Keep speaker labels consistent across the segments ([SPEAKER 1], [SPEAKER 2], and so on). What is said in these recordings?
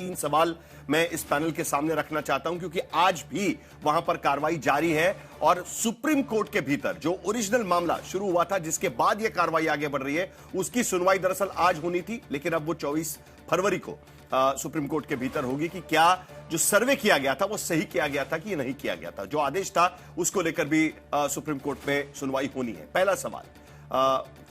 [SPEAKER 1] 3 सवाल मैं इस पैनल के सामने रखना चाहता हूं, क्योंकि आज भी वहां पर कार्रवाई जारी है और सुप्रीम कोर्ट के भीतर जो ओरिजिनल मामला शुरू हुआ था, जिसके बाद यह कार्रवाई आगे बढ़ रही है, उसकी सुनवाई दरअसल आज होनी थी, लेकिन अब वो 24 फरवरी को सुप्रीम कोर्ट के भीतर होगी कि क्या जो सर्वे किया गया था वो सही किया गया था कि ये नहीं किया गया था। जो आदेश था उसको लेकर भी सुप्रीम कोर्ट में सुनवाई होनी है। पहला सवाल,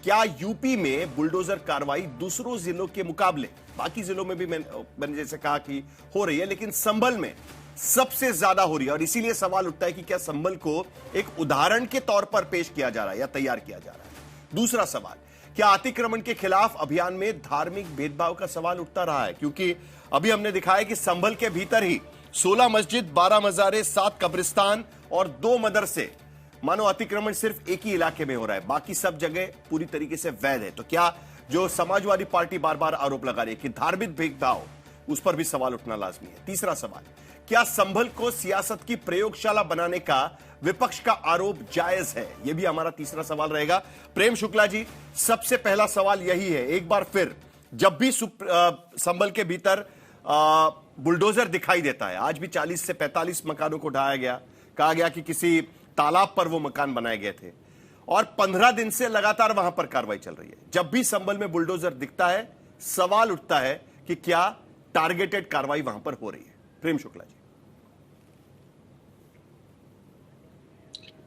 [SPEAKER 1] क्या यूपी में बुलडोजर कार्रवाई दूसरों जिलों के मुकाबले, बाकी जिलों में भी मैंने जैसे कहा कि हो रही है, लेकिन संभल में सबसे ज्यादा हो रही है, और इसीलिए सवाल उठता है कि क्या संभल को एक उदाहरण के तौर पर पेश किया जा रहा है या तैयार किया जा रहा है। दूसरा सवाल, क्या अतिक्रमण के खिलाफ अभियान में धार्मिक भेदभाव का सवाल उठता रहा है, क्योंकि अभी हमने दिखाया कि संभल के भीतर ही 16 मस्जिद, 12 मजारे, 7 कब्रिस्तान और 2 मदरसे, मानो अतिक्रमण सिर्फ एक ही इलाके में हो रहा है, बाकी सब जगह पूरी तरीके से वैध है। तो क्या जो समाजवादी पार्टी बार बार आरोप लगा रही है कि धार्मिक भेदभाव, उस पर भी सवाल उठना लाजमी है। तीसरा सवाल, क्या संभल को सियासत की प्रयोगशाला बनाने का विपक्ष का आरोप जायज है, यह भी हमारा तीसरा सवाल रहेगा। प्रेम शुक्ला जी, सबसे पहला सवाल यही है, एक बार फिर जब भी संभल के भीतर बुलडोजर दिखाई देता है, आज भी 40 से 45 मकानों को ढाया गया, कहा गया कि किसी तालाब पर वो मकान बनाए गए थे, और 15 दिन से लगातार वहां पर कार्रवाई चल रही है। जब भी संभल में बुलडोजर दिखता है, सवाल उठता है कि क्या टारगेटेड कार्रवाई वहां पर हो रही है। प्रेम शुक्ला जी।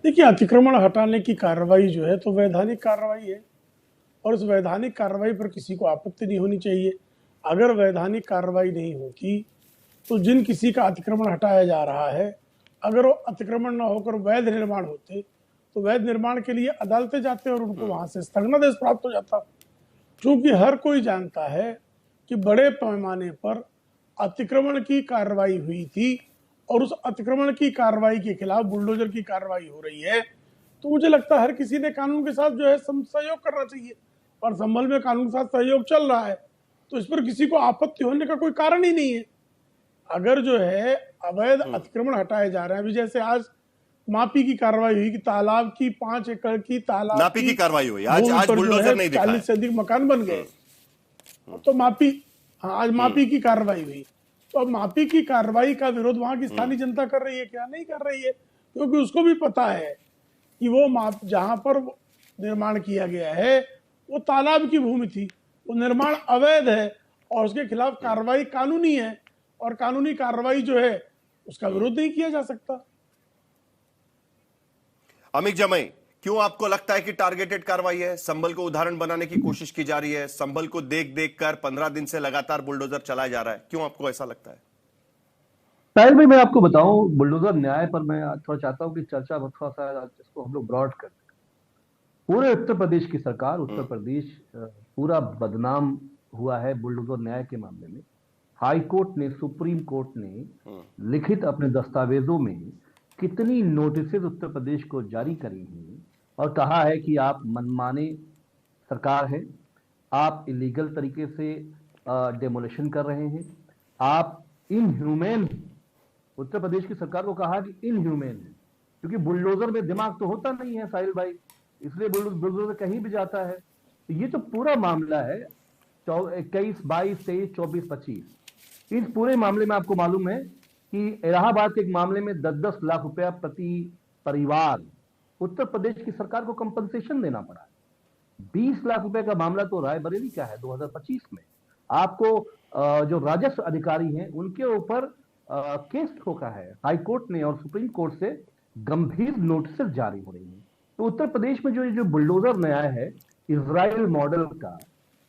[SPEAKER 2] देखिए, अतिक्रमण हटाने की कार्रवाई जो है तो वैधानिक कार्रवाई है, और उस वैधानिक कार्रवाई पर किसी को आपत्ति नहीं होनी चाहिए। अगर वैधानिक कार्रवाई नहीं होती तो जिन किसी का अतिक्रमण हटाया जा रहा है, अगर वो अतिक्रमण न होकर वैध निर्माण होते तो वैध निर्माण के लिए अदालतें जाते और उनको वहां से स्थगनादेश प्राप्त हो जाता। क्योंकि हर कोई जानता है कि बड़े पैमाने पर अतिक्रमण की कार्रवाई हुई थी और उस अतिक्रमण की कार्रवाई के खिलाफ बुलडोजर की कार्रवाई हो रही है, तो मुझे लगता है हर किसी ने कानून के साथ जो है सहयोग करना चाहिए, और संभल में कानून के साथ सहयोग चल रहा है, तो इस पर किसी को आपत्ति होने का कोई कारण ही नहीं है। अगर जो है अवैध अतिक्रमण हटाए जा रहे हैं, अभी जैसे आज मापी की कार्रवाई हुई कि तालाब की 5 एकड़ की तालाब
[SPEAKER 1] नापी की कार्रवाई हुई, आज बुलडोजर नहीं दिखा,
[SPEAKER 2] 40 से अधिक मकान बन गए, तो मापी, आज मापी की कार्रवाई हुई। तो अब मापी की कार्रवाई का विरोध वहां की स्थानीय जनता कर रही है क्या? नहीं कर रही है, क्योंकि उसको भी पता है कि वो जहां पर निर्माण किया गया है वो तालाब की भूमि थी, वो निर्माण अवैध है और उसके खिलाफ कार्रवाई कानूनी है, और कानूनी कार्रवाई जो है उसका विरोध नहीं किया जा सकता।
[SPEAKER 1] अमित जमई, क्यों आपको लगता है कि टारगेटेड कार्रवाई है? संभल को उदाहरण बनाने की कोशिश की जा रही है, संभल को देख देख कर 15 दिन से लगातार बुलडोजर चलाया जा रहा है, क्यों आपको ऐसा लगता है?
[SPEAKER 3] साहिल भाई, मैं आपको बताऊं, बुलडोजर न्याय पर मैं थोड़ा चाहता हूं कि चर्चा थोड़ा सा इसको हम लोग ब्रॉड कर दें। पूरे उत्तर प्रदेश की सरकार, उत्तर प्रदेश पूरा बदनाम हुआ है बुलडोजर न्याय के मामले में। हाई कोर्ट ने, सुप्रीम कोर्ट ने लिखित अपने दस्तावेजों में कितनी नोटिसेज उत्तर प्रदेश को जारी करी हैं और कहा है कि आप मनमाने सरकार है, आप इलीगल तरीके से डेमोलिशन कर रहे हैं, आप इनह्यूमैन हैं। उत्तर प्रदेश की सरकार को कहा कि इनह्यूमैन है, क्योंकि बुलडोजर में दिमाग तो होता नहीं है साहिल भाई, इसलिए बुलडोजर कहीं भी जाता है। तो ये जो पूरा मामला है 21, 22, 23, 24, 25, इस पूरे मामले में आपको मालूम है कि इलाहाबाद के एक मामले में 10-10 लाख रुपया प्रति परिवार उत्तर प्रदेश की सरकार को कंपनसेशन देना पड़ा है। 20 लाख रुपए का मामला तो रायबरेली का है 2025 में। आपको जो राजस्व अधिकारी हैं उनके ऊपर केस ठोका है हाई कोर्ट ने, और सुप्रीम कोर्ट से गंभीर नोटिस जारी हो रही है। तो उत्तर प्रदेश में जो बुलडोजर न्याय है इजराइल मॉडल का,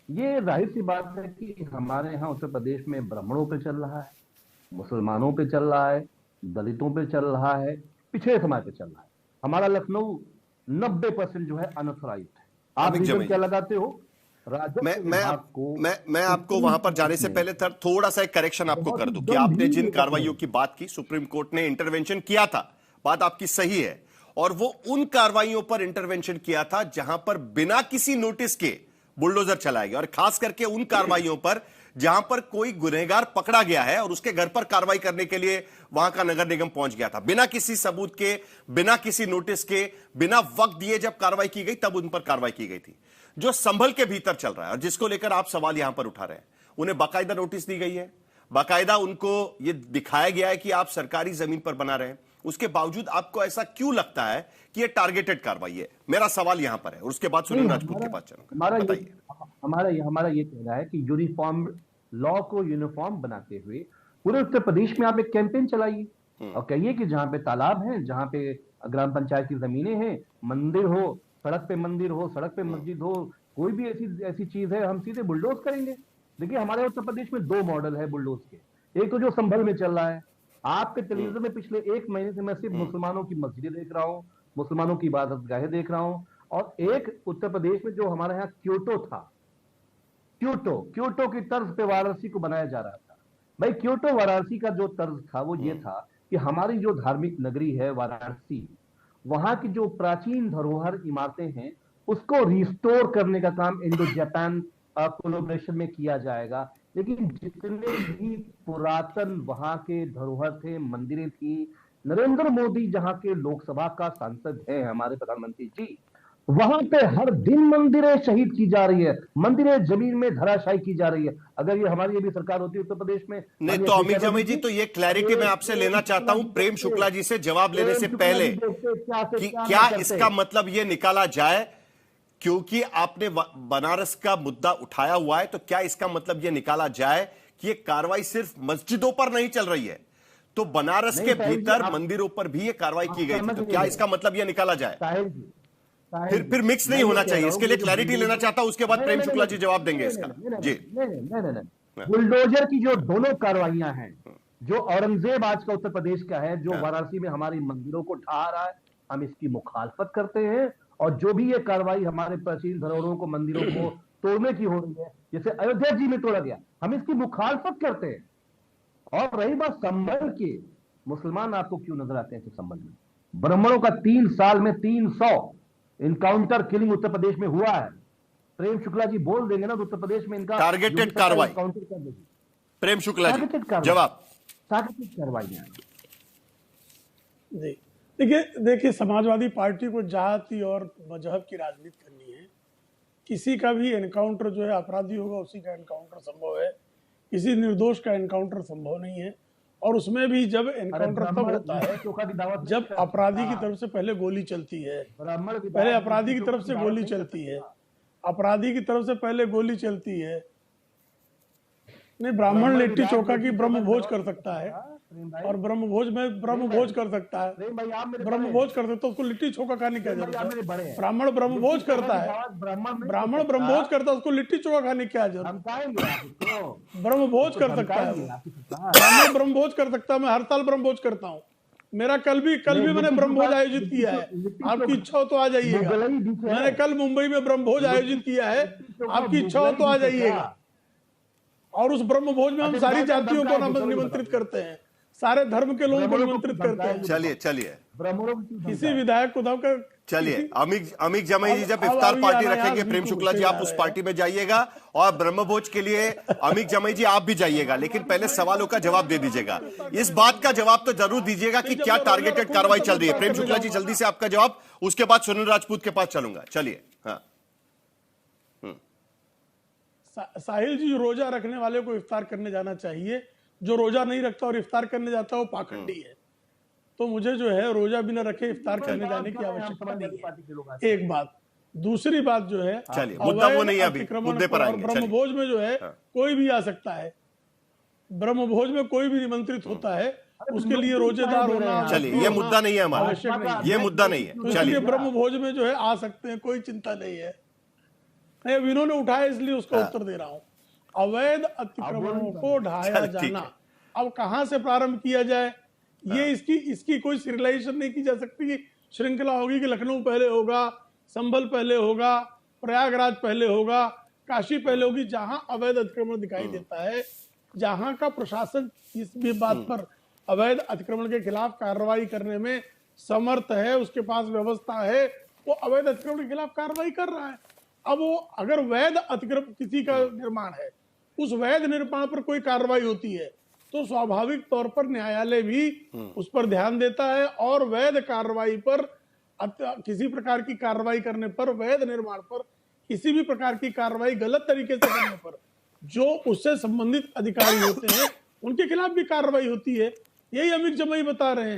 [SPEAKER 3] ये जाहिर सी बात है कि हमारे यहाँ उत्तर प्रदेश में ब्राह्मणों पे चल रहा है, मुसलमानों पे चल रहा है, दलितों पे चल रहा है, पिछड़े समाज पे चल रहा है। हमारा लखनऊ 90% जो है अनऑथराइज्ड है। आप रीजन क्या लगाते हो?
[SPEAKER 1] मैं आपको वहां पर जाने से पहले थोड़ा सा एक करेक्शन आपको कर दूं कि आपने जिन कार्रवाइयों की बात की, सुप्रीम कोर्ट ने इंटरवेंशन किया था, बात आपकी सही है, और वो उन कार्रवाइयों पर इंटरवेंशन किया था जहां पर बिना किसी नोटिस के बुलडोजर चलाया गया, और खास करके उन कार्रवाइयों पर जहां पर कोई गुनहगार पकड़ा गया है और उसके घर पर कार्रवाई करने के लिए वहां का नगर निगम पहुंच गया था, बिना किसी सबूत के, बिना किसी नोटिस के, बिना वक्त दिए जब कार्रवाई की गई तब उन पर कार्रवाई की गई थी। जो संभल के भीतर चल रहा है और जिसको लेकर आप सवाल यहां पर उठा रहे हैं, उन्हें बाकायदा नोटिस दी गई है, बाकायदा उनको ये दिखाया गया है कि आप सरकारी जमीन पर बना रहे हैं, उसके बावजूद आपको ऐसा क्यों लगता है कि ये टारगेटेड कार्रवाई है? मेरा सवाल यहां पर है और उसके बाद सुनील राजपूत के पास चलूंगा। बताइए।
[SPEAKER 3] हमारा ये कहना है कि यूनिफॉर्म लॉ को यूनिफॉर्म बनाते हुए पूरे उत्तर प्रदेश में आप एक कैंपेन चलाइए और कहिए कि जहां पे तालाब है, जहां पे ग्राम पंचायत की जमीनें हैं, मंदिर हो, सड़क पे मंदिर हो, सड़क पे मस्जिद हो, कोई भी ऐसी चीज है, हम सीधे बुलडोज करेंगे। देखिए हमारे उत्तर प्रदेश में 2 मॉडल है बुलडोज के। एक तो जो संभल में चल रहा है, आपके टेलीविजन में पिछले 1 महीने से मैं सिर्फ मुसलमानों की मस्जिदें देख रहा हूँ, मुसलमानों की इबादतगाहें देख रहा हूँ। और एक उत्तर प्रदेश में जो हमारे यहाँ क्योटो था, क्योटो की तर्ज पे वाराणसी को बनाया जा रहा था। भाई क्योटो वाराणसी का जो तर्ज था वो ये था कि हमारी जो धार्मिक नगरी है वाराणसी, वहां की जो प्राचीन धरोहर इमारतें हैं उसको रिस्टोर करने का काम इंडो जापान कोलैबोरेशन में किया जाएगा। लेकिन जितने भी पुरातन वहां के धरोहर थे, मंदिरें थी, नरेंद्र मोदी जहां के लोकसभा का सांसद है, हमारे प्रधानमंत्री जी, वहां पे हर दिन मंदिरें शहीद की जा रही है, मंदिरें जमीन में धराशायी की जा रही है। अगर ये हमारी अभी सरकार होती उत्तर प्रदेश में
[SPEAKER 1] नहीं तो अमित जमी जी, तो ये क्लैरिटी मैं आपसे लेना चाहता हूं प्रेम शुक्ला जी से जवाब लेने से पहले कि क्या इसका मतलब ये निकाला जाए, क्योंकि आपने बनारस का मुद्दा उठाया हुआ है, तो क्या इसका मतलब यह निकाला जाए कि यह कार्रवाई सिर्फ मस्जिदों पर नहीं चल रही है, तो बनारस के भीतर मंदिरों पर भी यह कार्रवाई की गई थी, तो क्या इसका मतलब यह निकाला जाए? फिर मिक्स नहीं होना चाहिए, इसके लिए क्लैरिटी लेना चाहता हूं, उसके बाद प्रेम शुक्ला जी जवाब देंगे इसका। जी
[SPEAKER 3] बुलडोजर की जो दोनों कार्रवाइयां हैं, जो औरंगजेब आज का उत्तर प्रदेश का है, जो वाराणसी में हमारी मंदिरों को ढा रहा है, हम इसकी मुखालफत करते हैं। और जो भी ये कार्रवाई हमारे प्राचीन धरोहरों को, मंदिरों को तोड़ने की हो रही है, जैसे अयोध्या जी में तोड़ा गया, हम इसकी मुखालफत करते हैं। और रही बात संभल की, मुसलमान आपको क्यों नजर आते हैं संभल में? ब्राह्मणों का 3 साल में 300 इनकाउंटर किलिंग उत्तर प्रदेश में हुआ है। प्रेम शुक्ला जी बोल देंगे ना तो उत्तर प्रदेश में इनका
[SPEAKER 1] टारगेटेड कार्रवाई। प्रेम शुक्ला जी जवाब।
[SPEAKER 3] टारगेटेड कार्रवाई
[SPEAKER 2] जी देखिए समाजवादी पार्टी को जाति और मजहब की राजनीति करनी है। किसी का भी एनकाउंटर जो है अपराधी होगा उसी का एनकाउंटर संभव है, किसी निर्दोष का एनकाउंटर संभव नहीं है। और उसमें भी जब एनकाउंटर तब होता है जब अपराधी की तरफ से पहले गोली चलती है, पहले अपराधी की तरफ से गोली चलती है, अपराधी की तरफ से पहले गोली चलती है। नहीं, ब्राह्मण लिट्टी चोखा की ब्रह्मभोज कर सकता है और ब्रह्मभोज में ब्रह्मभोज कर सकता है, ब्रह्मभोज कर सकता है, उसको लिट्टी चोखा खाने की जरूरत है? ब्राह्मण ब्रह्मभोज करता है, ब्राह्मण ब्रह्मभोज करता है, उसको लिट्टी चोखा खाने की क्या जरूरत? ब्रह्मभोज कर सकता है, ब्राह्मण ब्रह्मभोज कर सकता है। मैं हर साल ब्रह्मभोज करता हूँ, मेरा कल भी मैंने ब्रह्मभोज आयोजित किया है। आपकी इच्छा हो तो आ जाइएगा। मैंने कल मुंबई में ब्रह्मभोज आयोजित किया है, आपकी इच्छा हो तो आ जाइएगा। और उस ब्रह्मभोज में हम सारी जातियों को निमंत्रित करते हैं, सारे धर्म के लोगों को निमंत्रित करते हैं।
[SPEAKER 1] चलिए
[SPEAKER 2] किसी विधायक को दबकर
[SPEAKER 1] चलिए अमित जमाई जी जब इफ्तार पार्टी रखेंगे, प्रेम शुक्ला जी आप उस पार्टी में जाइएगा और ब्रह्मभोज के लिए अमित जमाई जी आप भी जाइएगा, लेकिन पहले सवालों का जवाब दे दीजिएगा। इस बात का जवाब तो जरूर दीजिएगा कि क्या टारगेटेड कार्रवाई चल रही है। प्रेम शुक्ला जी जल्दी से आपका जवाब, उसके बाद सुनील राजपूत के पास चलूंगा। चलिए। हाँ
[SPEAKER 2] साहिल जी, रोजा रखने वाले को इफ्तार करने जाना चाहिए, जो रोजा नहीं रखता और इफ्तार करने जाता है वो पाखंडी है। तो मुझे जो है रोजा भी न रखे इफ्तार करने जाने की आवश्यकता नहीं है। एक बात, दूसरी बात जो है,
[SPEAKER 1] चलिए मुद्दा वो नहीं है, अभी मुद्दे पर आएंगे।
[SPEAKER 2] ब्रह्मभोज में जो है कोई भी आ सकता है, ब्रह्मभोज में कोई भी निमंत्रित होता है, उसके लिए रोजेदार होना।
[SPEAKER 1] चलिए ये मुद्दा नहीं है हमारा, ये मुद्दा नहीं है। चलिए
[SPEAKER 2] ब्रह्मभोज में जो है आ सकते हैं, कोई चिंता नहीं है। नहीं, इन्होंने उठाया इसलिए उसका उत्तर दे रहा हूं। अवैध अतिक्रमणों को ढाया जाना अब कहां से प्रारंभ किया जाए, ये इसकी कोई सिरिलाइजेशन नहीं की जा सकती कि श्रृंखला होगी कि लखनऊ पहले होगा, संभल पहले होगा, प्रयागराज पहले होगा, काशी पहले होगी। जहां अवैध अतिक्रमण दिखाई देता है, जहां का प्रशासन इस भी बात पर अवैध अतिक्रमण के खिलाफ कार्रवाई करने में समर्थ है, उसके पास व्यवस्था है, वो अवैध अतिक्रमण के खिलाफ कार्रवाई कर रहा है। अब वो अगर वैध अतिक्रमण किसी का निर्माण है, उस वैध निर्माण पर कोई कार्रवाई होती है तो स्वाभाविक तौर पर न्यायालय भी उस पर ध्यान देता है और वैध कार्रवाई पर, किसी प्रकार की कार्रवाई करने पर, वैध निर्माण पर किसी भी प्रकार की कार्रवाई गलत तरीके से करने पर जो उससे संबंधित अधिकारी होते हैं उनके खिलाफ भी कार्रवाई होती है। यही अमीर जमाई बता रहे हैं।